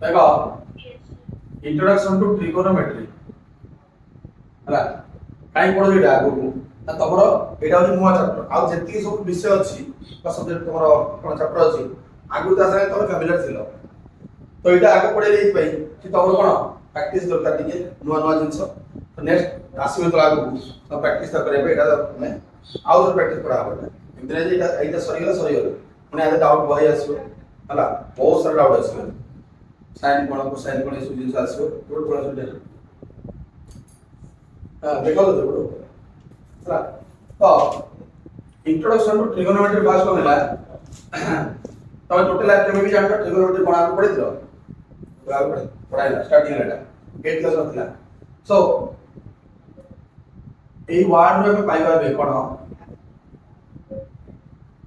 देखो introduction to trigonometry हला काई पढो एटा आगु ना तमरो एटा होची नुवा चैप्टर आ जेति सब विषय अछि बा सब्जेक्ट तमरो कोन चैप्टर अछि आगु ता संगे तमरो फैमिलियर थिलो तो एटा आगु पढे लेइ पई कि तमरो कोन प्रैक्टिस दरकार टिके नुवा नुवा जिंस तो नेक्स्ट आसीबे तो आगु तो प्रैक्टिस त करबे एटा मैं आउ प्रैक्टिस पढा होबे इंतने जे एटा सरी गला पुनी आगे डाउट बही आसीबे हला बहुत सारा डाउट आसीबे साइन कोन ए जिंस आसीबे टोटल कोन सुटे देखो तो देखो हला तो इंट्रोडक्शन टू ट्रिगोनोमेट्री क्लास को मिला तो टोटल आप भी जानता ट्रिगोनोमेट्री कोन आगु पढि दिलो आगु पढाइला starting Etah 8 class नथिला so a word रे पाइबा बे कोन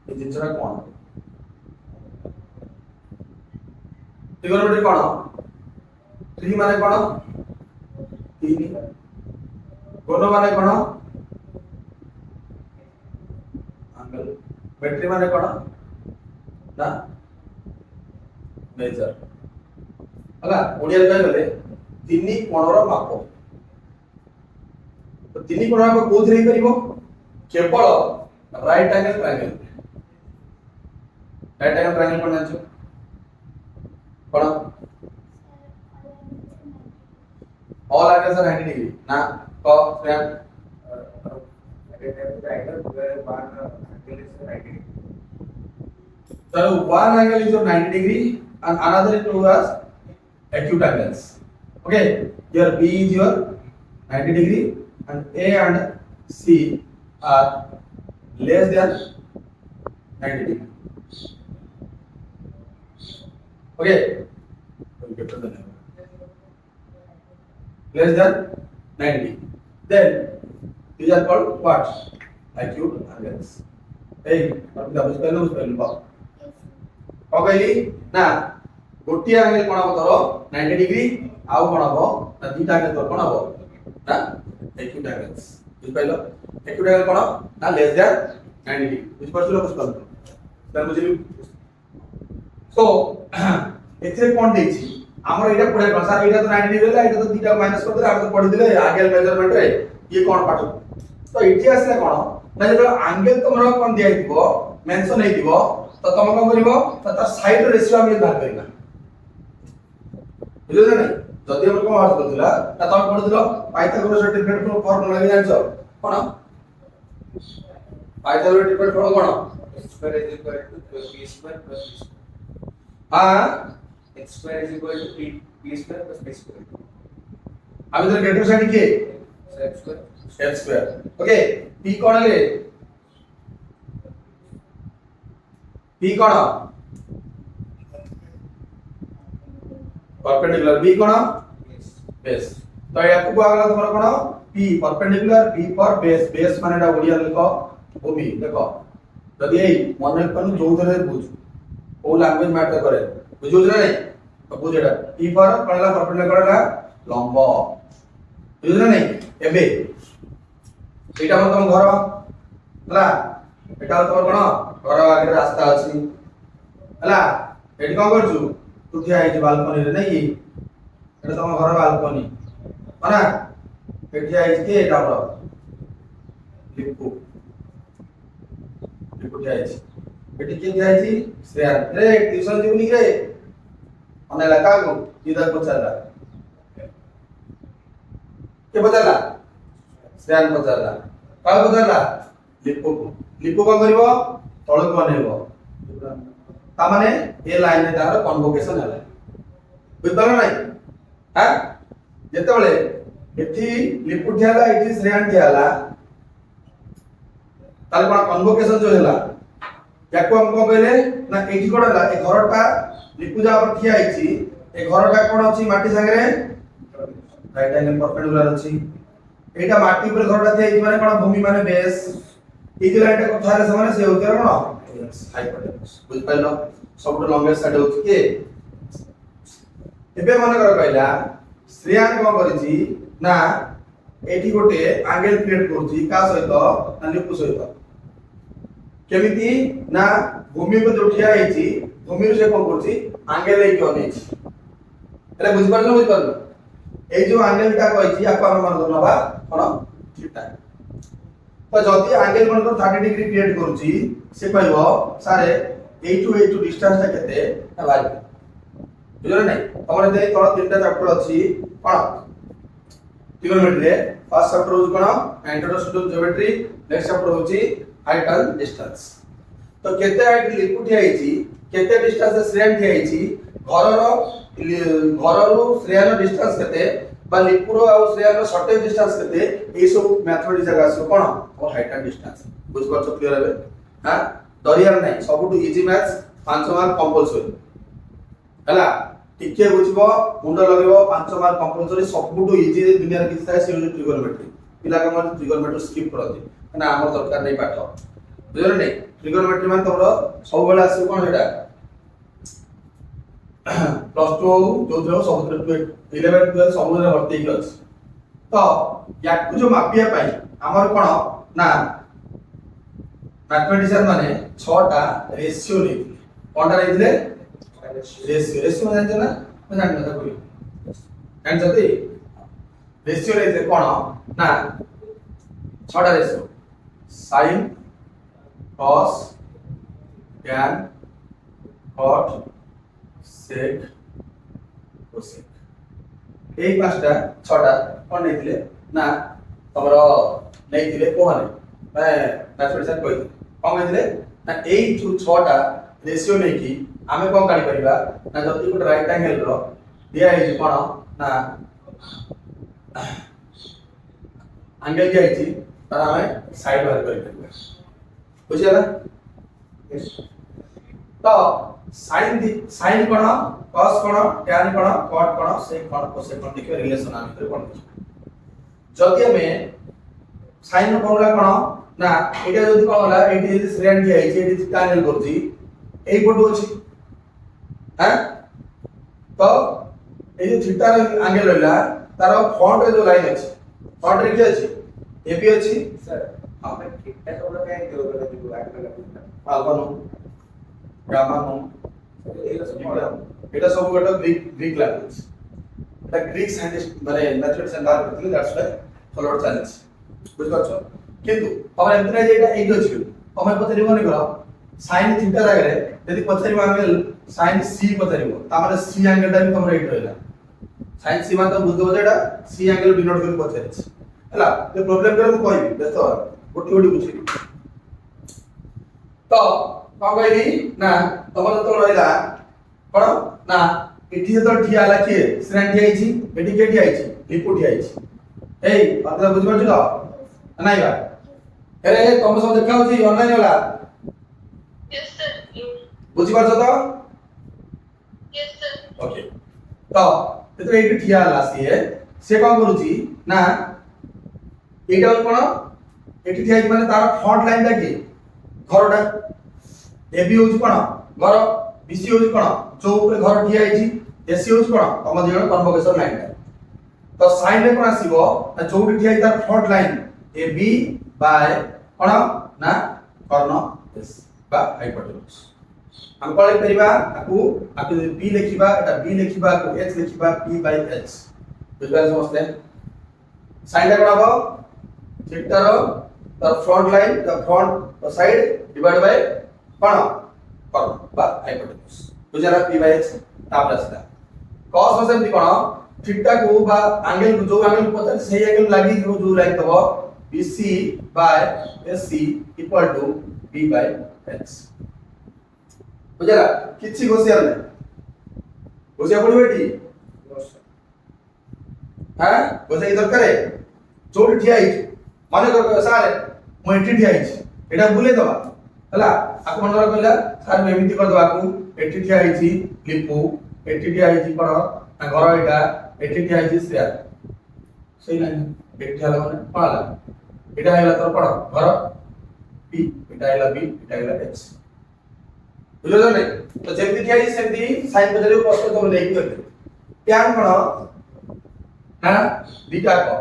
ए जिंसरा कोन ट्रिगोनोमेट्री कोन ट्री माने कोन तीन गोनो माने कोन एंगल मेट्री माने कोन ना मेजर हला ओडिया रे कहले तीन कोणर माप तो तीन कोणर माप कोथि रे परिबो केवल राइट एंगल ट्रायंगल कोन जानो कोन all angles are 90 degree na so then so one angle is of 90 degree and another is two as acute angles okay your B is your 90 degree and A and C are less than 90 degree okay less than 90 then these are called what acute angles hey अब बुझ पहले बा हो गइली ना गोटी angle कोन हो तोरो 90 डिग्री आउ कोन हो ना दुटा एंगल तोर कोन हो ना acute angles बुझ पहलो acute angle कोन ना less than 90 डिग्री बुझ परछलो बुझ परलो then बुझली सो एथे कोन देछि हमर एटा पढे भाषा एटा तो 90 डिग्री एटा तो दुटा माइनस कर दे हम तो पढि दिले एंगल मेजरमेंट रे ये कोन पाठ तो इति आसले कोन ना जे एंगल तमरो कोन दिया हिबो मेंशन हे दिबो तो तम कोन करिवो तो तार साइड रेशियो हम बाहर करिना बुझलो ना जदी हम कोन बात करथिला ना तम पढिदिलो पाइथागोरस ट्रिपलेट फॉर्मूला लागि जानछो कोन पाइथागोरस ट्रिपलेट फॉर्मूला कोन x square is equal to b square plus b हां x square is equal to b square plus b square अब इधर ग्रेटर साइड के x square ओके p कोन ले p कोन perpendicular b कोन base तो या को आगला तमरो कोन p perpendicular b for base base माने डा ओडिया लिखो भूमि देखो जदी एई मन कोन जो धरे बुझ ओ लैंग्वेज मैटर करे बुझु ना नहीं तो बुझ एटा p फॉर कोनला परपेंडिकुलर कोनला लंब बुझु ना नहीं एबे एटा मन तम घर हला एटा तमर कोन घर आगे रास्ता अछि हला एटी कोन करछु तू ठिया आइ बालकनी रे नहीं एटा तम घर बालकनी माना एटी आइ के एटा हमर लिपु ठिया आइ एटी के ठिया आइ श्रेयान रे ट्यूशन जीवनी रे अने लगा को इधर पचाला के पचाला श्रेयान पचाला का पचाला लिपु कोन करबो तळक बनेबो ता माने ए लाइन रे तार कन्वोकेशन हला बुझतला नै हां जेते बेले एठी लिपु ठियाला एठी श्रेयान ठियाला ताले कोन कन्वोकेशन जो हला याको हम को कहले ना एठी कोडला ए घरटा लिपु जा पर ठिया आइछि ए घरटा कोन अछि माटी संगे राइट एंगल परपेंडिकुलर अछि एटा माटी पर घरटा थै माने कोन भूमि माने बेस इति लाइनटा कथा रे समान से होतरा कोन हाइपोटेनस बुझ पाइलो सबटो लॉन्गेस्ट साइड होछि के एबे मन कर कहला श्रेयान को करिछि ना एठी गोटे एंगल क्रिएट करछि का सहित ना लिपु सहित केमिति ना भूमि पर जो ठिया आइछि भूमि से कोन करछि एंगल लेके अनेछि এটা বুঝি পারছো বুঝি পারছো এই যে অ্যাঙ্গেলটা কইছি আকু আমরা মান নবা কোন থিটা তো যদি অ্যাঙ্গেল মনে করো 30 ডিগ্রি ক্রিয়েট করুছি সে কইব সারে এইটু ডিসটেন্সটা কেতে না বাড়ি বুঝলে নাই তোমার দেই তোর তিনটা চ্যাপ্টার আছে কোন trigonometry রে ফার্স্ট চ্যাপ্টার হচ্ছে কোন introduction to geometry next chapter হচ্ছে height and distance তো কেতে হাইট লিপু ঠিয়াইছি কেতে ডিসটেন্স শ্রেয়ান ঠিয়াইছি ঘরରୁ ଶ୍ରେୟାର ଡିଷ୍ଟାନ୍ସ କେତେ বা লিপুର ଆଉ ଶ୍ରେୟାର ସର୍ଟେଜ ଡିଷ୍ଟାନ୍ସ କେତେ এই সব ମ୍ୟାଥମେଟିକ୍ସ ଜାଗା ଆସିବ কোন और हाइट एंड डिस्टेंस বুঝ পারছো ক্লিয়ার হবে হ্যাঁ দরিয়ার নাই ସବୁଠୁ ইজি ম্যাথস 5 মার্ক কম্পালসরি ହେଲା ଟିକେ ବୁଝିବ ମୁଣ୍ଡ ଲଗେଇବ 5 ମାର୍କ କମ୍ପଲସରି ସବୁଠୁ ଇଜି ଦୁନିଆରେ କିଛି ଥାଏ ସେ ହେଉଛି ଟ୍ରିଗୋନୋମେଟ୍ରି ପିଲା କମ ଟ୍ରିଗୋନୋମେଟ୍ରି ସ୍କିପ୍ କରନ୍ତି କାରଣ ଆମର ଦରକାର ନାହିଁ ପାଠ ବୁଝିଲେ ନାହିଁ ଟ୍ରିଗୋନୋମେଟ୍ରି ମାନେ ତମର ସବୁବେଳେ ଆସିବ କଣ ସେଟା प्लस 2 ଯୋଉଥିରେ ସବୁଥିରେ 11 12 ସବୁଥିରେ ଭର୍ତ୍ତି ହେଇକି ଅଛି ତ ୟାକୁ ଯୋଉ ମାପିବା ପାଇଁ ଆମର କଣ ନା ମ୍ୟାଥମେଟିସିଆନ ମାନେ 6ଟା ରେସିଓ ନେଇଥିଲେ କୋନଟା ନେଇଥିଲେ रेशियो जानते ना मैं जानता था कोई जानते रेशियो लेते कौन ना 6टा ratio sin cos tan cot sec cosec এই পাঁচটা 6টা কোন নেইଥିଲେ না তোমার নেইଥିଲେ কোহানে মানে ম্যাথমেটিক্স কই কোন নেইଥିଲେ না এই 6টা रेशियो नै की आमे कोन काढी परिबा ना जति गोटे राइट एंगल रो दिया है कोन ना एंगल दिया है तर आमे साइड बाहर करि परिबा बुझियाला तो sin कोन cos कोन tan कोन cot कोन sec कोन cosec कोन देखिबा रिलेशन आमे करे कोन जति हमें sin रो फॉर्मूला कोन ना एटा जति कोन होला एटी जति श्रेणी दिया है एटी tan एंगल करछि এই পটু আছে হ্যাঁ তো এই যে থিটার অ্যাঙ্গেল রইলা তার ফ্রন্ট রে যে লাইন আছে ফ্রন্ট রে কি আছে এবি আছে স্যার আমরা থিটা কোলা কে দেব বলে দিব আগে আলফা নো গামা নো এটা সব একটা গ্রিক ল্যাঙ্গুয়েজ এটা গ্রিক সায়েন্টিস্ট মানে ম্যাথমেটিক্স এন্ড বার করতে দ্যাটস ওয়াই ফলোড চ্যালেঞ্জ বুঝতে পারছো কিন্তু আমরা এমনি না যে এটা এইটা ছিল আমরা পথে মনে করো sin थीटा लागरे यदि पछारी एंगल sin c पछारीबो तामाने c एंगल टा भी तमरा एट रहला sin c मान त बुझदो जेटा c एंगल डिनोट करी पछारी हला जे प्रॉब्लम करे मु कहबी बेस्तो गोटी गोटी बुझी तो का कहली ना तमरा तो रहला कोन ना एठी तो ठिया आला के श्रेणी ठिया आइछि एठी के ठिया आइछि लिपु ठिया आइछि एई बात बुझ पाछु तो नाही बा अरे तम सब देखाउ छी ऑनलाइन वाला बुझी पारछ तो यस सर ओके तो एतो एठी ठिया आला से कोन करूची ना एटा कोन एठी ठिया माने तार फ्रंट लाइन टा की घरटा एबी होची कोन घर बीसी होची कोन जो ऊपर घर ठिया आइची एसी होची कोन तम दिगण कन्वोकेशन लाइन टा तो साइन रे कोन आसीबो ना जोठी ठिया तार फ्रंट लाइन एबी बाय कोन ना कर्ण एस बा हाइपोटेन्यूज हम कॉल करिबा आकु आकु बी लिखिबा एटा बी लिखिबा आकु एच लिखिबा p बाय h बुझबार समझते साइन टा कोन हबो थीटा रो the front line the front side divide by कोन कर्ण बा हाइपोटेन्यूज बुझारा p बाय h तापर आस्ता cos सेमति कोन थीटा को बा एंगल जो एंगल पता सही एंगल लागि जो लाइन तबो bc by sc equal to p by h बुझला किछि गोसियार नै गोसिया पड़िबो एठी हां गोसिया दरकार है जोठी ठिया आइछ माने कर सारे मु एठी ठिया आइछ एटा बुले दबा हला आकु मन कहला सार में एमिति कर दबा आकु एठी ठिया आइछि लिपु एठी ठिया आइछि पर घर एटा एठी ठिया आइछि श्रेया सही लाइन एठी हला माने पाला एटा हला तर पड़ घर p एटा हला b एटा हला h बुझलो नै तो जेमति ठिया आइछि सेमति साइन बजरे प्रश्न तो नै करते tan कोन ना बीटा को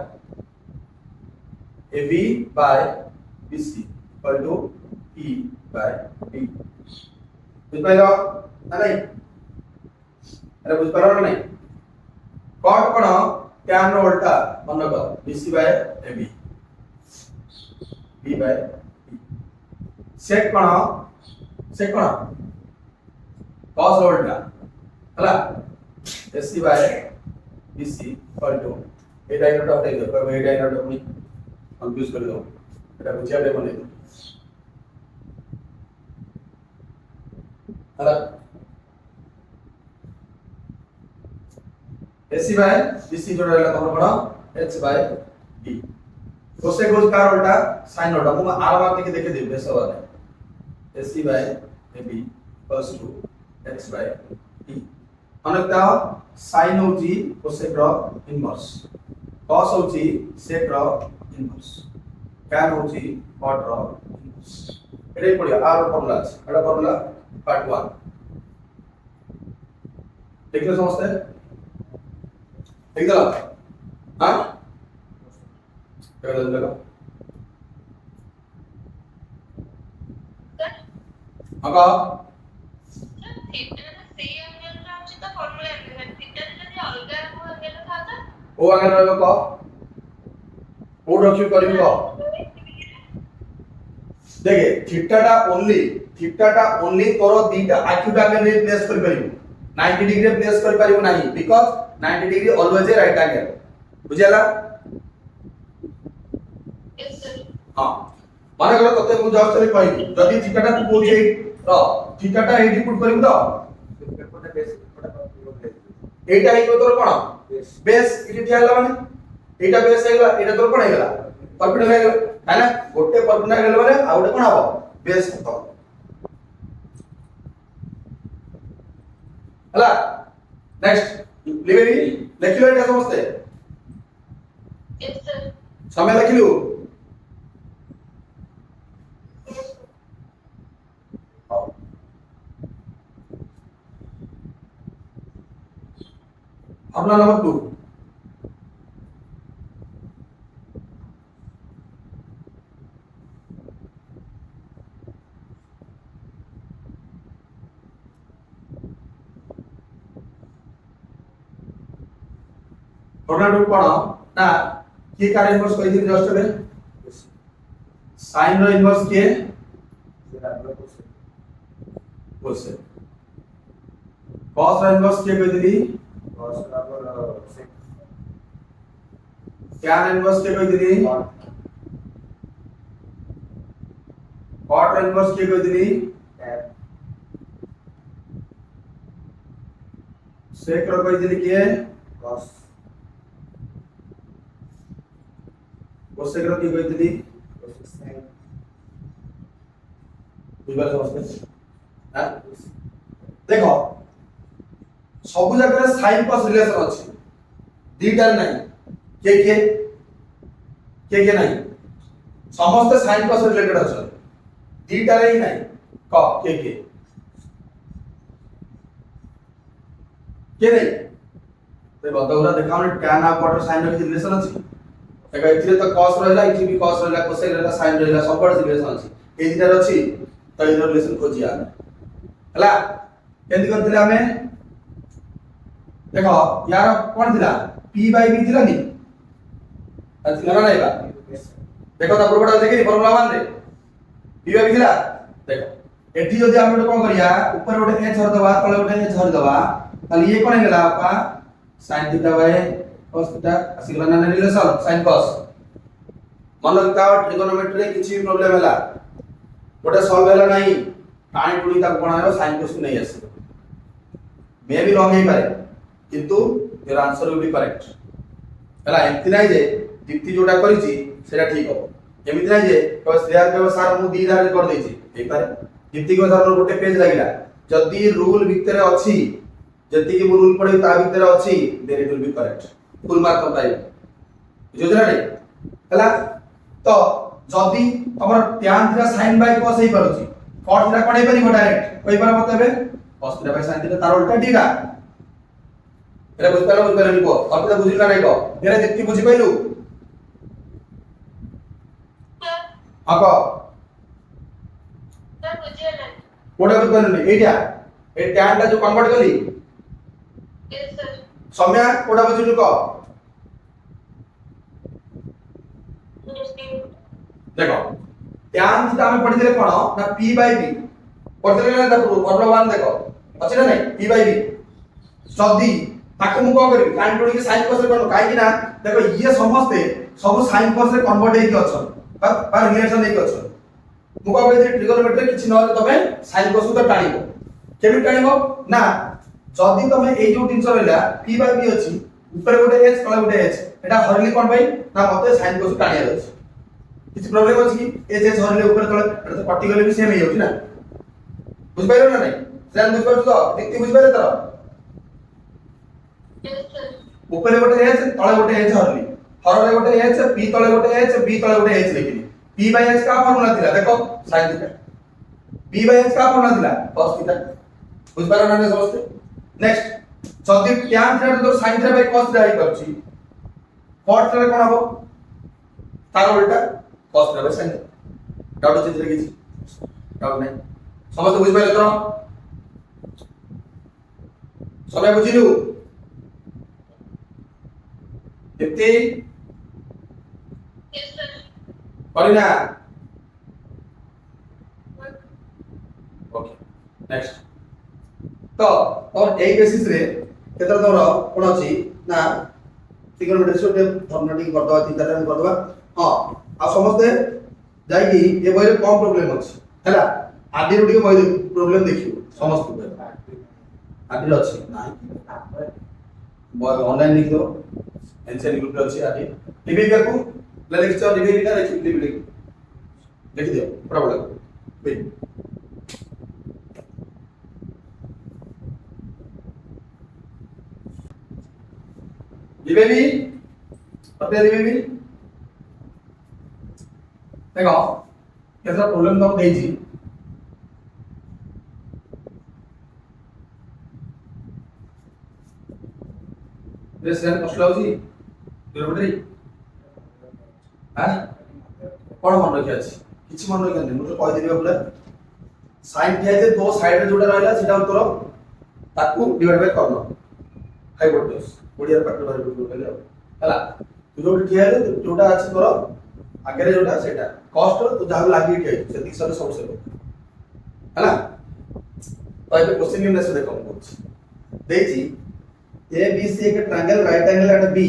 ab by bc equal to p by b बुझ पाइलो ना नहीं अरे बुझ पारो ना नहीं कॉट कोन tan रो उल्टा मन कर BC by AB B by B सेक कोन cos रो उल्टा हला AC by BC equal to ए डायग्राम टा दे दो ए डायग्राम टा मुई कंफ्यूज कर दो एटा बुझिया बे बने दो हला AC बाय BC जोड़ा रहला तमरो कोन H बाय D कोसेक रोज कार उल्टा sin उल्टा मु आर बार देखे दे बेस वाला AC by AB equals to H by D अनकता sin होची कोसेक रो इनवर्स cos होची sec रो इनवर्स tan होची cot रो इनवर्स एडे पडिया आर फॉर्मूला एडा फॉर्मूला पार्ट 1 देखले समझते ठीक है हां क्या लगा अका थीटा से एंगल रा अछि त फॉर्मूला है थीटा जदी अलगा को एंगल थाता ओ आगे रहबो क ओ रखियो करियो क देखे थीटाटा ओनली तोर दीटा एक्यूट एंगल रे प्लेस कर परिबो 90 डिग्री प्लेस कर परिबो नाही because 90 degree always a right angle बुझियाला यस सर हां माने करो तते मु जस्ट रे कहि जदी थीटाटा तू कोचे र थीटाटा एडी पुट करिम तो एटा ही तोर कोन बेस इटी थियाला माने एटा बेस हेगला एटा तोर कोन हेगला परपेंडिकुलर हेगला है ना गोटे परपेंडिकुलर हेगला माने आ गोटे कोन हबो बेस हतो हला नेक्स्ट लिबेरी लेखिलो एटा समझते यस सर समय लेखिलो अपना नंबर 2 टोर्नाडो कोन ना के कार इनवर्स कहि दिन जस्ट रे sin रो इनवर्स के कोसे cos रो इनवर्स के कहि दिली cos बराबर sec tan इनवर्स के कहि दिली cot रो इनवर्स के कहि दिली tan sec रो कहि दिली के cos cosec रो के कहि दिली cos sin बुझबार समझते हां देखो सब जगह sin cos रिलेशन अछि दीटा नहीं के नहीं समस्त sin cos रिलेटेड अछि दीटा रे ही नहीं क के नहीं ते बदौरा देखाउने tan आ cot sin रो रिलेशन अछि एका इथिरे तो cos रहला इथि भी cos रहला cosec रहला sin रहला सब पर रिलेशन अछि ए दीटा अछि तो इधर रिलेशन खोजिया हला केंदी करथिले हमें देखो यार कोन थिला p बाय b थिला नी थिला ना नाइबा देखो ता प्रोडक्ट देखि फॉर्मूला मान दे p बाय b थिला देखो एठी जदी हम कोन करिया ऊपर गोटे h धर दबा तळे गोटे h धर दबा ताली ये कोन हेला आपा sin theta by cos theta असिगला ना रिलेशन sin cos मन लगता ट्रिगोनोमेट्री रे किछि प्रॉब्लम हैला गोटे सॉल्व हैला नाही टाइम पुनी ता कोन आयो sin cos नहीं आसे मे भी रॉन्ग हे पारे किंतु your answer will be correct हला एमति नाही जे दीप्ति जोटा करिछि सेटा ठीक हो एमिति नाही जे तो श्रेया के सर मु दी धार कर देछि हे पारे दीप्ति को सर गोटे पेज लागिला जदी रूल भितरे अछि जति कि मु रूल पढे ता भितरे अछि then it will be correct full mark पाइबो बुझुला रे हला तो जदी हमर tan theta sin by cos हे परछि cot थीटा कोन हे परिबो डायरेक्ट कहि पार मतबे cos theta by sin theta तार उल्टा ठीका एरा बुझपाला निको अब तो बुझिला नै को एरा दीप्ति बुझि पाइलु आको सर बुझियला कोडा बुझपालु नै एटा ए tan टा जो कन्वर्ट कली यस सर सम्या कोडा बुझिलु क देखो tan थीटा हम पढ़ी देले कोन ना p by b पढ़ी देले ना देखो फॉर्मूला 1 देखो अछि ना नहीं p by b जदी ताको मु को करी tan टोडी के sin cos रे कोन काई कि ना देखो ये समस्ते सब sin cos रे कन्वर्ट हे कि अछन पर रिलेशन हे कि अछन मु को करी ट्रिगोनोमेट्री किछि न तबे sin cos तो टाणीबो केबि टाणीबो ना जदी तमे ए जो दिन रहला p by b अछि ऊपर गोटे h तळे गोटे h एटा हरली कोन भाई ना मते sin cos टाणिया अछि किछि प्रॉब्लम अछि कि h h हरले ऊपर तळे एटा तो कटि गले भी सेम हे होछि ना बुझ पाइलो ना नहीं सेम बुझ पाइलो तो दिक्ति बुझ पाइलो तो ऊपर गोटे h तळे गोटे h हरली हरले गोटे h p तळे गोटे h b तळे गोटे h लिखिली p by h का फार्मूला थिला देखो sin theta p by h का फार्मूला थिला cos थीटा बुझ पाइलो ना समझते नेक्स्ट जदी tan थीटा तो sin theta by cos theta ही करछि cos थीटा कोन हबो तार उल्टा cos theta by sin theta doubt अछि रे किछि डाउट नै समझते बुझ पाइलो तो समय बुझिलु एते Yes, sir. करिना ओके नेक्स्ट तो और ए बेसिस रे केतर तोर कोन अछि ना ट्रिगोनोमेट्री सोटे फॉर्मुलेटिंग कर दवा तीन चार कर दवा हां आ समझते जाई कि ए बहिरे कम प्रॉब्लम अछि हैला आदि रुटी के बहिरे प्रॉब्लम देखियो समस्त आदि अछि नाही बय ऑनलाइन लिख दो एनसीआर ग्रुप रे अछि आदि लिबे को ले लिख छ लिबे का लिख लिख दियो बड़ा वेट लिबे भी पते लिबे भी देखो केतना प्रॉब्लम तो देई छी प्रेशर कसला होची किलोमीटर हां कोन मन रखि अछि किछि मन रखि नै मु तो कहि देबे पूरा साइन थी जे दो साइड रे जोटा रहला सेटा तोर ताकू डिवाइड बाय करनो हाइपोटेन्यूज ओडिया पार्ट बारे कहले हला तू जो ठिया है जोटा अछि तोर आगे जोटा सेटा कॉस्ट तो जाहु लागि ठिया से दिस सब सोर्स हला तो ए क्वेश्चन निम्न से देखो देछि ए बी सी एक triangle right angle at B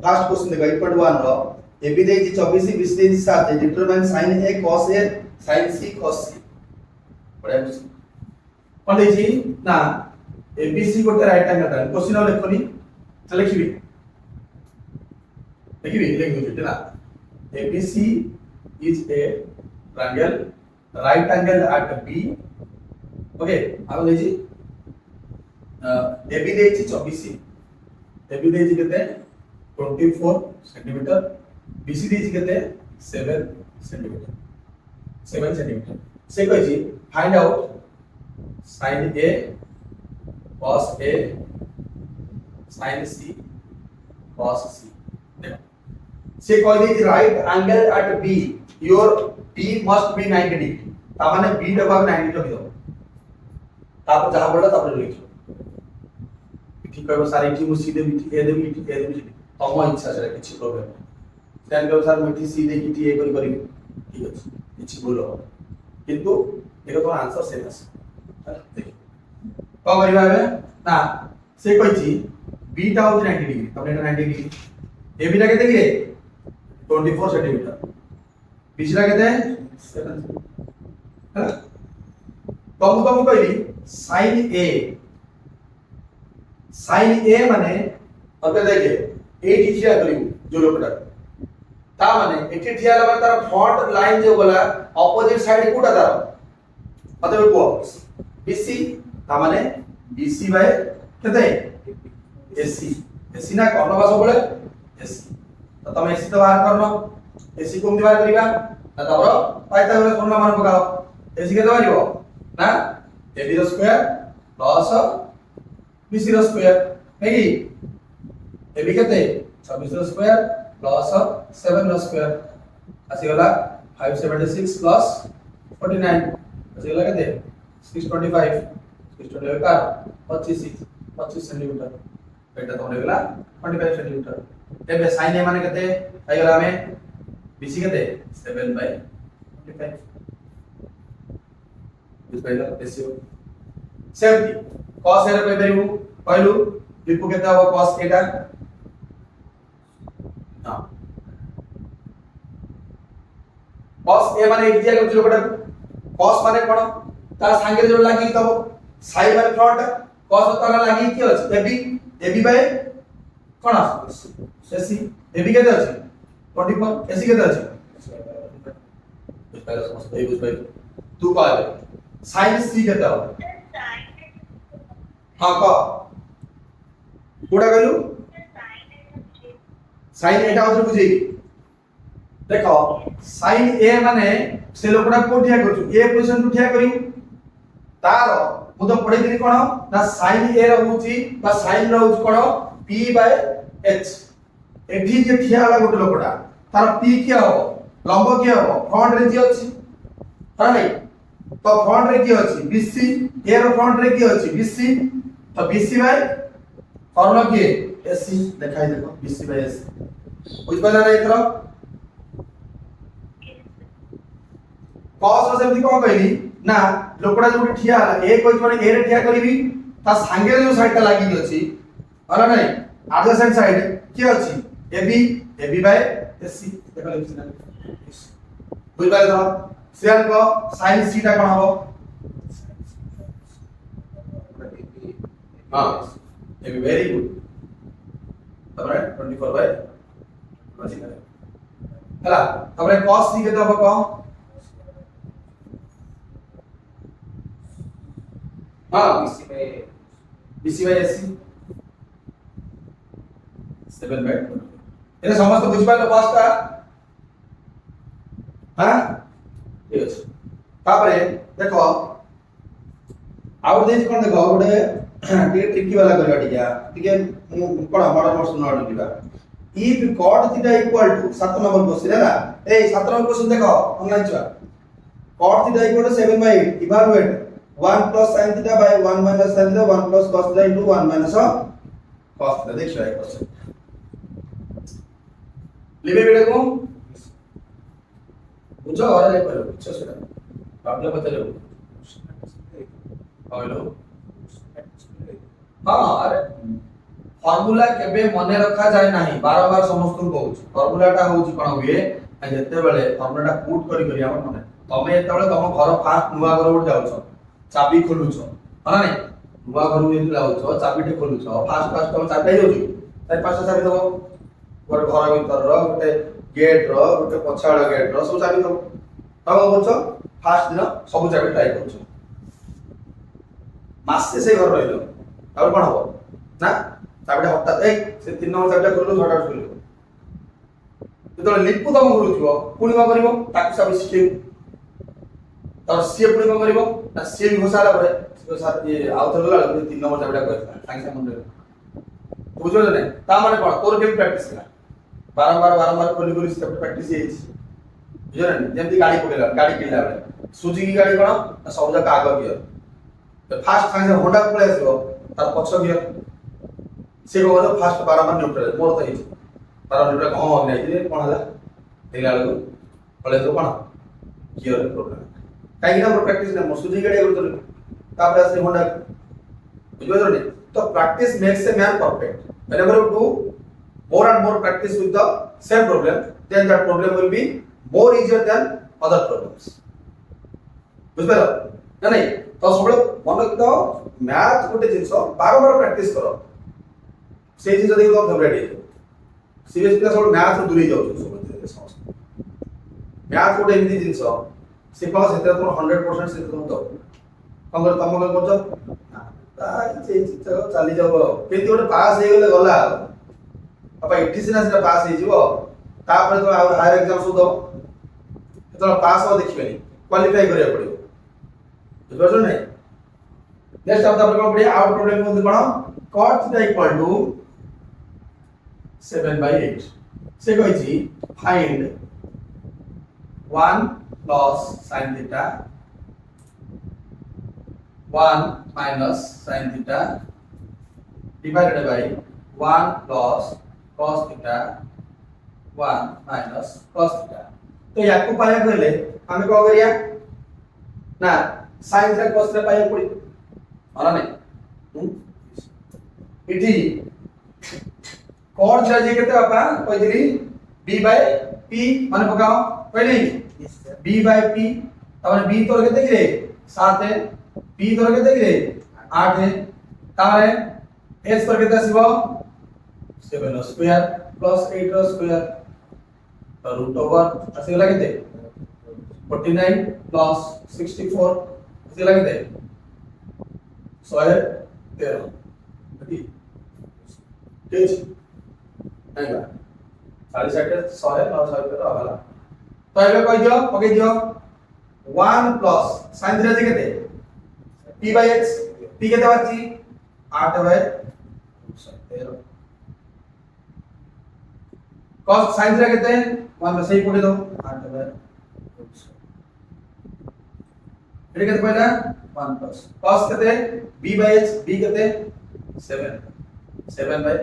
first question देखो 8.1 रो ए बी देछि 24 बी सी देछि 7 determine sin a cos a sin c cos c बड़ा कोन देछि ना ए बी सी गोटे राइट एंगल ट्रायंगल क्वेश्चन लिखोनी चल लिखिबी लिखिबी ना ABC is a triangle right angle at B okay आरो देछि AB देछि 24 AB देछि केते 24 सेंटीमीटर BC देछि केते 7 सेंटीमीटर 7 सेंटीमीटर से कहछि find out sin A cos A sin C cos C देखो से कह दी right angle at B your B must be 90 degree ता माने बी डबा 90 डिग्री दो तापर जहां बोला तापर लिखो ठीक कहबो सारे की मु सीधे भी ए दे भी तम इच्छा से किछि प्रॉब्लम सेन के सर मिठी सीधे की टी ए करी ठीक अछि किछि बोलो किंतु देखो तो आंसर सेम আছে देखो को करबा बे ना से कहिछि बी टा हो 90 डिग्री तमने 90 डिग्री ए बी टा केते गिरे 24 सेंटीमीटर बीच रा केते 7 है तो मु कहली sin a माने अबे देखे ए ठिया करियो जो लोकटा ता माने एठी ठिया लगा तार फ्रंट लाइन जो गला ऑपोजिट साइड कोटा तार मतलब को BC ता माने BC बाय केते AC ना कौन बा सब बळे AC तो तुम AC तो बाहर करनो AC को हम बाहर करिबा ना तबर पाइता बेले फॉर्मूला मान पकाओ AC के दबाइबो ना AB रो स्क्वायर प्लस BC रो स्क्वायर है कि AB केते 26 रो स्क्वायर प्लस 7 रो स्क्वायर आसी गला 576 प्लस 49 आसी गला केते 625 का 25 सेंटीमीटर एटा तो होगला 25 सेंटीमीटर एबे sin a माने केते आइगला हमें bc केते 7/25 बुझ पाइला रेशियो सेमती cos a रे पेबेरु कहलु लिपु केते हो cos a टा हां cos a माने एक दिया के लोकटा cos माने कोन तार संगे जोड़ लागी तब sin माने फ्रंट cos ताला लागी कि अछि ab बाय कोन ac ab केते अछि 24 ac केते अछि बुझ पाइला समस्त बुझ पाइला तू कहले sin c केते हो हां को कोडा कहलु sin एटा और बुझेई देखो sin a माने से लोकड़ा को ठिया करछु a पोजीशन टू ठिया करिउ तार मु तो पढे दिली कोन ना sin a रहउची बा sin रहउची cone p by h एठी जे ठिया वाला गोटे लोकड़ा तार p किया हो लंब किया हो फ्रंट रे जी अछि हा नै तो फ्रंट रे की अछि bc a रो फ्रंट रे की अछि bc तो bc बाय फॉर्मूला की ac देखाई देखो bc बाय ac बुझ पाला ना इतरो cos रो सेमति कोन कहली ना लोकड़ा जो ठिया a कोइ माने a रे ठिया करबी ता संगे जो साइड ता लागी अछि होला नै एडजेसेंट साइड की अछि ab बाय ac देखो लिखि ना बुझ पाला तो सियान को sin c ता कोन हबो हां ab वेरी गुड तबरे 24 बाय हला तबरे cos c केते हबो को हां bc by ac 7/2 एने समस्त बुझ पाइलो पास्ता हां ठीक अछि तापरे देखो आउट देज कोन देखो गोटे टिके ट्रिकी वाला करबा टिके कोन बड़ मोर सुनो दिबा if cot theta equal to 7 number question है ए 7 नंबर क्वेश्चन देखो ऑनलाइन छुआ cot theta equal to 7/8 evaluate 1 plus sin theta by 1 minus sin theta 1 plus cos theta into 1 minus cos theta देख लो क्वेश्चन लिबे बेटा को बुझो और ले पड़ो अच्छा सेटा आपने बता लो हेलो हां अरे फार्मूला केबे मने रखा जाय नाही बारंबार समस्त को कहू फार्मूलाटा होउची कोन हुए जते बेले फार्मूलाटा पुट करी करी हमर मने तमे एते बेले तम घर फास्ट नुवा घर उठ जाउछ चाबी खोलुछ हना नै नुवा घर उठ जाउछ चाबीटे खोलुछ फास्ट फास्ट तम चाबी जाउछ तार पाछा चाबी दबो गोटे घर भीतर रो गोटे गेट रो गोटे पछाड़ा गेट रो सब चाबी दबो तम करछ फास्ट दिन सब चाबी ट्राई करछ मासे से घर रहिलो और कोन हो ना चाबिटा हटात एक से 3 नंबर चाबिटा खोललो छटा खोललो जेतले लिपु तम खोलुछो पुणी मा करिवो ताकि सब सिस्टम तर सी पुणी मा करिवो ना सी घोसाला परे तो साथ ये आउथर गला 3 नंबर चाबिटा कहता सांगे संग मुंडे बुझो ने ता माने कोन तोर केम प्रैक्टिस करा बारंबार खोली खोली स्टेप प्रैक्टिस हेछि बुझो ने जेमति गाड़ी पकेला गाड़ी किनला बेले सुजुकी गाड़ी कोन सब जका आग गियर तो फास्ट सांगे होंडा पळे आसलो तार पछ गियर से को फास्ट बारंबार न्यूट्रल मोर तो हेछि तार न्यूट्रल कम हो नै जे कोन हला देला लगो पळे तो कोन गियर प्रॉब्लम काई ना प्रैक्टिस ना सुजुकी गाड़ी करतो तापर से होंडा बुझो ने तो practice makes a man perfect whenever you do more and more practice with the same problem then that problem will be more easier than other problems बुझलो ना नहीं तो सब मन तो मैथ गोटे जिंस बार बार प्रैक्टिस करो से जिंस देखो तो फेवरेट है सीरियस क्लास सब मैथ दूरी जाउ सब मैथ गोटे एमती जिंस से पास सेते तुम 100% से तुम तो कंगर तुम कर करछ चली जाओ केती गोटे पास हे गेले गला अपा एठी सिना सिना पास हे जीवो तापर तो हायर एग्जाम सब दो तो पास हो देखिबेनी क्वालीफाई करिया पड़ियो बुझो नै नेक्स्ट अब तापर कोन पड़िया आउट प्रॉब्लम को कोन cot theta equal to 7/8 से कहै छी find 1 plus sin theta 1 minus sin theta divided by 1 plus cos theta 1 minus cos theta तो याको पाया गले हमें कौन करिया ना sin theta cos theta पाया पड़ी माना नहीं इटी कौन सा जी कहते बापा पहिली b by p माने पकाओ पहले b by p तामने b तोर केते गिरे 7 है p तोर केते गिरे 8 है तामने h तोर केते आसीबो 7 square plus 8 square root over आसीगला केते 49 प्लस 64 आसीगला केते 113 ठीक ठीक नहीं बा 40 100 9 113 आगला तो एबे कहि दियो पके दियो 1 प्लस sin थीटा जे केते p by x p केते बाची 8 by 113 cos sin थीटा केते मान सही पड़े दो 8 by 113 एटे केते पहला 1 प्लस cos केते b by x b केते 7 by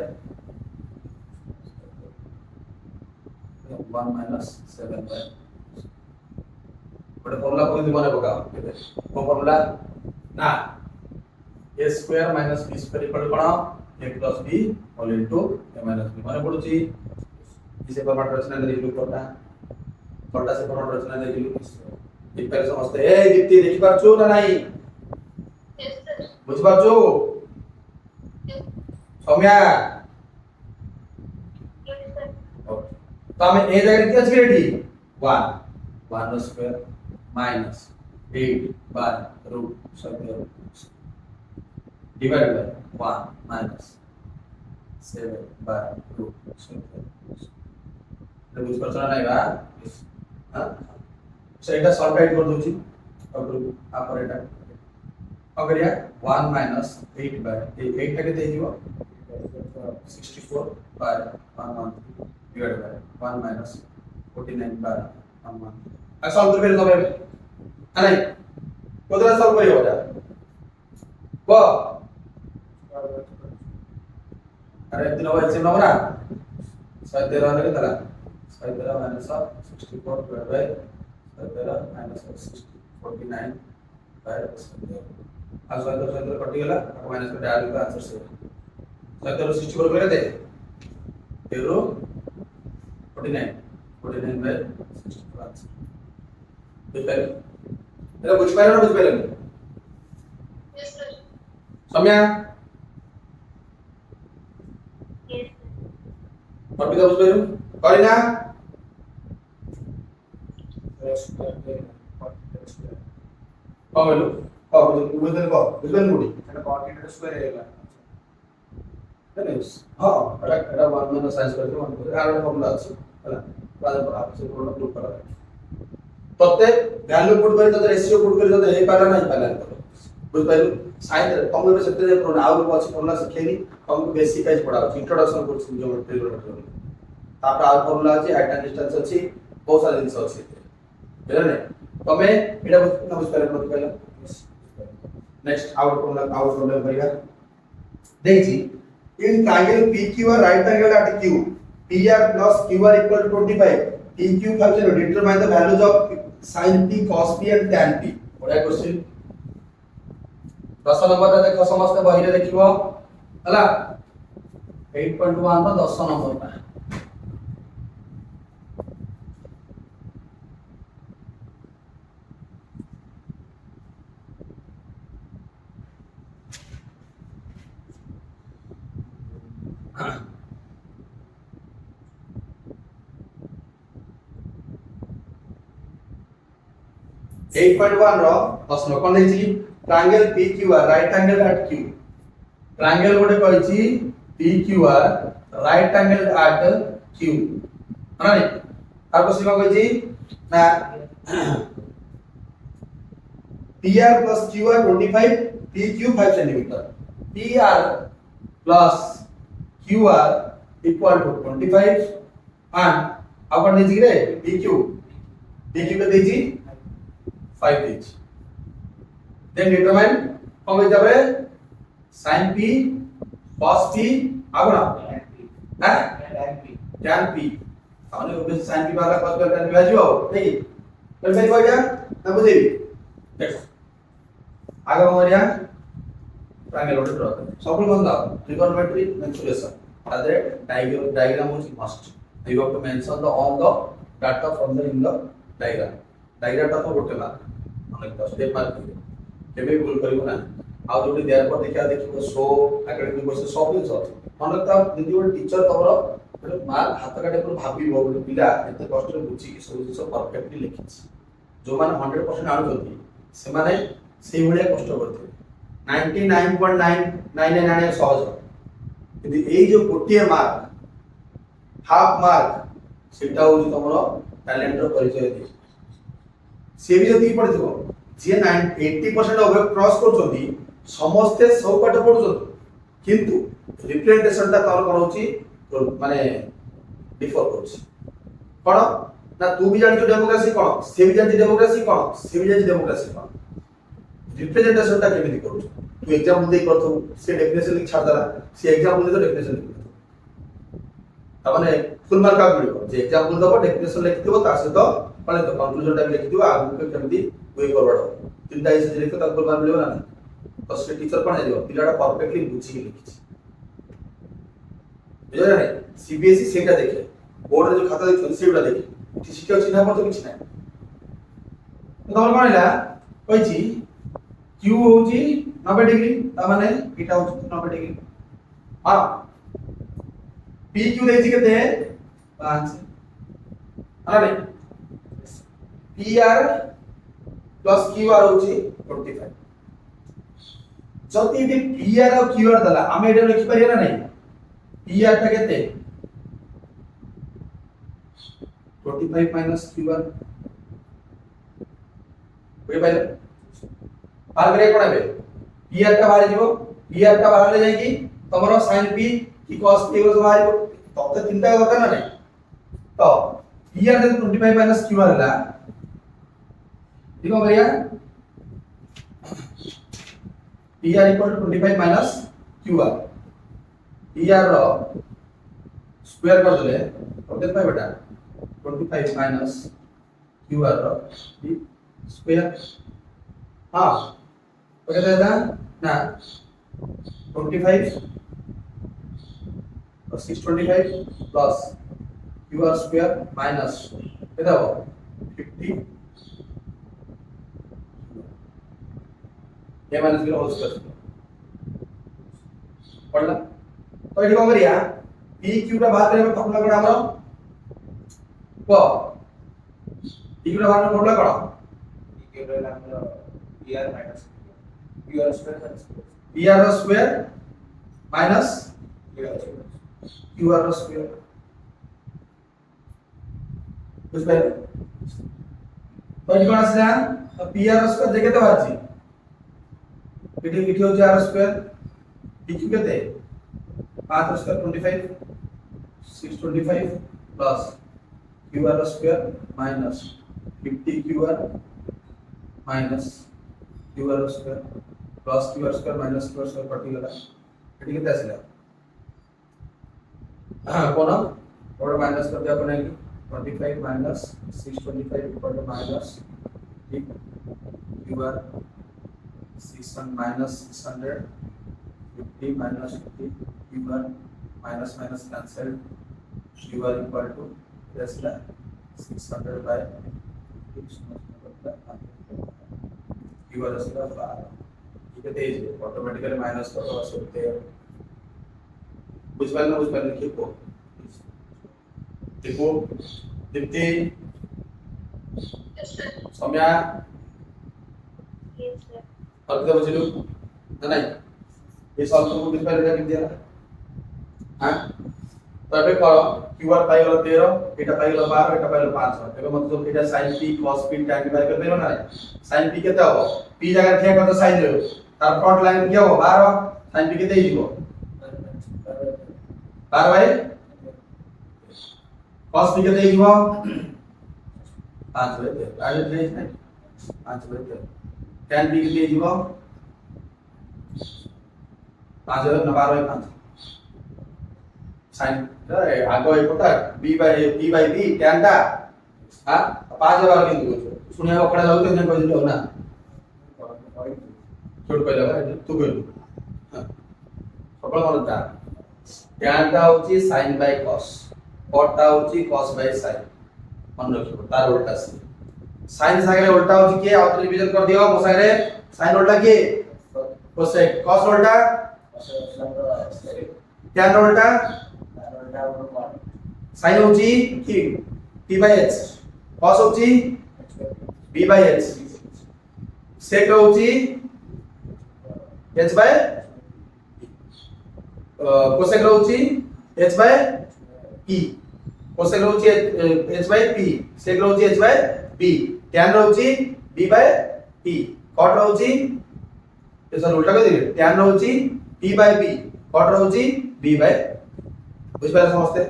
1 minus 7 by बड़े फॉर्मूला को भी बने बगा वो फॉर्मूला ना a square minus b square equal to cone a plus b whole into a minus b माने पडुची इसे फॉर्मेट रचना देखिलु कोटा कोटा से फॉर्मेट रचना देखिलु एक पहले समझते ए दीप्ति देखि पारछु ना नाही Yes, sir. बुझ पारछु Yes, सौम्या yes, sir. तो हमें a जगह क्या चाहिए D 1 square minus 8 by root square divided by 1 minus 7 by root square तो कुछ परसेंट नहीं बा हां सो एटा सॉल्व राइट कर दोची अब ऑपरेटर अगर या 1 minus 8 by 8 का केते हिजो 64 by 1 divided by 1 minus 49 by 1 uh solve कर दो भाई अरे कोदरा सॉल्व करियो बेटा वो अरे दिन वाला से नवरा 17 वाले तला 17 minus 64 divided by 17 minus 49 by 17 आज 17 कट गला माइनस का डाल का आंसर से 17 64 करे दे 0 49 49 by 64 आंसर बेटर एला बुझ पाइलो ना बुझ पाइलो Yes, sir. सम्या Yes, और भी बुझ पाइलो करिना कमेलो बुझ पाइलो बुड़ी এটা কোঅর্ডিনেট স্কয়ার এলা Nice. हाँ, এটা 1 minus sin square 1 আর ফর্মুলা আছে ହେଲା বাজার পর আপনি ফর্মুলা পুট করা যায় ততে ভ্যালু পুট করে ততে রেশিও পুট করে ততে এই পালা নাই পালা বুঝ পাইলু সাইন তমে সেতে যে প্রোনা আউট আছে ফর্মুলা শিখেনি তমকে বেসিক কাজ পড়া আছে ইন্ট্রোডাকশন কোর্স জিওমেট্রি রিলেটেড তারপর আর ফর্মুলা আছে হাইট এন্ড ডিসটেন্স আছে বহুত সারা জিনিস আছে বুঝলে তমে এটা বুঝ পাইলো বুঝ পাইলো নেক্সট আউট ফর্মুলা করিবা দেখছি in triangle PQR right angle at Q PR plus QR equal to 25 PQ function determine the values of sin P cos P and tan P बड़ा क्वेश्चन 10 नंबर रे देखो समस्त बही रे देखिबो हला 8.1 रो 10 नंबर ता एट पॉइंट वन रो प्रश्न कोन देछि triangle PQR right angle at Q triangle गोटे कहिछि PQR right angle at Q माने तार को सीमा कहिछि ना PR plus QR 25 PQ 5 cm PR plus QR equal to 25 and अपन देछि रे PQ के देछि 5 each. Then determine how much sin P, cos P আবো না tan p হ্যাঁ tan p tan p তাহলে ওবেস sin p ভাগ cos tan p আসিব নাকি বল ভাই কয়টা না বুঝিবি দেখো আগে আমারিয়া ট্রায়াঙ্গেল ওটা ড্র করতে সকল বন্ধ ট্রিগোনোমেট্রি মেনসুরেশন তাদের ডায়াগ্রাম হচ্ছে must you have to mention the all the data from the in the ডায়াগ্রামটা তো করতে না অনেক দশ স্টেপ মার্ক দিবে কেবে ভুল করিব না ଆଉ ଯୋଉଠି ଦେୟାର ପରେ ଦେଖିବା ଦେଖିବ ଶୋ ଆକାଡେମିକ କୋର୍ସ ସବୁ ଜିନିଷ ଅଛି ମନେ ରଖିଥା ଯଦି ଗୋଟେ ଟିଚର ତମର ଗୋଟେ ମାର୍କ ହାତ କାଟେ ପୁରା ଭାବିବ ଗୋଟେ ପିଲା ଏତେ କଷ୍ଟରେ ବୁଝିକି ସବୁ ଜିନିଷ ପରଫେକ୍ଟଲି ଲେଖିଛି ଯୋଉମାନେ 100% ଆଣୁଛନ୍ତି ସେମାନେ ସେଇଭଳିଆ କଷ୍ଟ କରିଥିବେ 99.999 ଆଣିବା ସହଜ କିନ୍ତୁ ଏଇ ଯୋଉ ଗୋଟିଏ ମାର୍କ ହାଫ ମାର୍କ ସେଟା ହଉଛି ତମର ଟ୍ୟାଲେଣ୍ଟର ପରିଚୟ ଦିଏ ସିଏ ବି ଯଦି ପଢିଥିବ ଯିଏ 80% ଅବଭ୍ କ୍ରସ୍ କରୁଛନ୍ତି ସମସ୍ତେ ସବୁ ପାଠ ପଢୁଛନ୍ତି କିନ୍ତୁ ରିପ୍ରେଜେଣ୍ଟେସନଟା ତମର କଣ ହଉଛି ମାନେ ଡିଫର କରୁଛି କଣ ନା ତୁ ବି ଜାଣିଛୁ ଡେମୋକ୍ରାସି କଣ ସେ ବି ଜାଣିଛି ଡେମୋକ୍ରାସି କଣ ସେ ବି ଜାଣିଛି ଡେମୋକ୍ରାସି କଣ ରିପ୍ରେଜେଣ୍ଟେସନଟା କେମିତି କରୁଛୁ ତୁ ଏକ୍ସାମ୍ପଲ ଦେଇ କରୁଥିବୁ ସେ ଡେଫିନେସନ ଲିଖି ଛାଡ଼ିଦେଲା ସେ ଏକ୍ସାମ୍ପଲ ଦେଇ ଡେଫିନେସନ ଲିଖି ତାମାନେ ଫୁଲ ମାର୍କ କାହାକୁ ମିଳିବ ଯେ ଏକ୍ସାମ୍ପଲ ଦବ ଡେଫିନେସନ ଲେଖିଥିବ ତା ସହିତ ମାନେ ତ କନକ୍ଲୁଜନଟା ବି ଲେଖିଥିବ ଆଗକୁ କେମିତି ୱେ ଫରୱାର୍ଡ ହବ ତିନିଟା ଏସେ ଲେଖିଥିବ ତାକୁ ଫୁଲ ମାର୍କ ମିଳିବ ନା ତ ସେ ଟିଚର କଣ ହେଇଯିବ ପିଲାଟା ପରଫେକ୍ଟଲି ବୁଝିକି ଲେଖିଛି ବୁଝିଲେ ନା ସିବିଏସଇ ସେଇଟା ଦେଖେ ବୋର୍ଡରେ ଯୋଉ ଖାତା ଦେଖୁଛନ୍ତି ସେଇଟା ଦେଖେ ଏଠି ଶିକ୍ଷକ ଚିହ୍ନା ପଡିବ କିଛି ନାହିଁ ତମର କଣ ହେଲା କହିଛି Q ହଉଛି 90 डिग्री ତା ମାନେ ଏଟା ହଉଛି 90 डिग्री ହଁ PQ ଦେଇଛି କେତେ 5 ଆରେ PR plus QR ହଉଛି 25 ଯଦି ଏଠି PR ଆଉ QR ଦେଲା ଆମେ ଏଟା ଲେଖି ପାରିବା ନା ନାହିଁ PR ଟା କେତେ 25 minus QR ବୁଝି ପାଇଲେ बाहर करिए कोन हेबे PR टा बाहर जीवो PR टा बाहर ले जाएगी तमरो sin p की cos p एगो बाहर जीवो तो चिंता करता ना नहीं तो PR दे 25 minus QR हला देखो भैया PR equal to 25 minus QR PR row square कर देले तो देख पाए बेटा 25 minus QR रो स्क्वायर हां तो क्या देता ना 25 और 625 प्लस QR स्क्वायर माइनस कितना हो 50 ये माइनस के होल स्क्वायर पढ़ला तो एठी कोन करिया PQ टा बाहर करे फॉर्मूला कोन हमरो को PQ टा बाहर फॉर्मूला कोन PQ रे हमरो PR minus QR square PR square minus QR square बुझ पाइल तो एठी कोन आसला PR स्क्वायर जे केते बाहरची एठी होची R स्क्वायर PQ केते 5 square 25 625 plus QR square minus 50 QR minus QR square plus QR square minus QR square कटि गला एठी केते आसला हां कोन और माइनस कर दिया अपन की 25 minus 625 equal to minus QR 600 minus 600 50 minus 50 QR minus minus cancel QR equal to इसला 600 बाय QR इसला 12 ठीक है तेज ऑटोमेटिकली माइनस कर दो सकते हैं बुझ पाए लिखो देखो Deepti Yes, sir. Saumya Yes, sir. और कितना बचलू ना नहीं ये सॉल्व को बुझ पाए लिख दिया हां तो ଏବେ କର QR ପାଇଗଲ 13 ଏଟା ପାଇଗଲ 12 ଏଟା ପାଇଗଲ 5 ଏବେ ମତେ ଯୋଉ ଏଟା sin p cos p tan p ବାହାର କରି ଦେବ ନା sin p କେତେ ହବ p ଜାଗା ଠିଆ कर sin ଦେବ तार फ्रंट लाइन क्या हो 12 sin p केते हिजो 12 भाई cos p केते हिजो 5 भाई आगे ले नहीं 5 भाई tan p केते हिजो 5 12 5 साइन आगो एपटा b by b tan टा हां 5 बार किंतु सुनिया ओकड़ा जाऊ ते कहि दिलो ना छोड़ कहला तू कहलु हां सकल मन ता tan टा होची sin by cos cot टा होची cos by sin मन रखियो तार उल्टा से sin सागरे उल्टा होची के आउट रिवीजन कर दियो मो सागरे sin उल्टा के cosec cos उल्टा tan उल्टा sin होची की p by h cos होची b by h sec होची h by cosec होची h by p cosec होची h by p sec होची h by b tan होची b by p cot होची ये सर उल्टा कर दिले tan होची p by b cot होची b by बुझ पारे समझते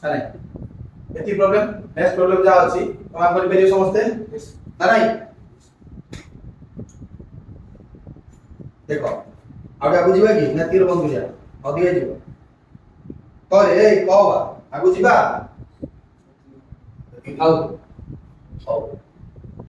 है नहीं एती प्रॉब्लम नेक्स्ट प्रॉब्लम जा अछि हम अपन पेरियो समझते ना नहीं देखो आगे बुझिबा कि ना तीर बंद जा अधिक जिवो करे ए कहबा आगु जिबा आओ आओ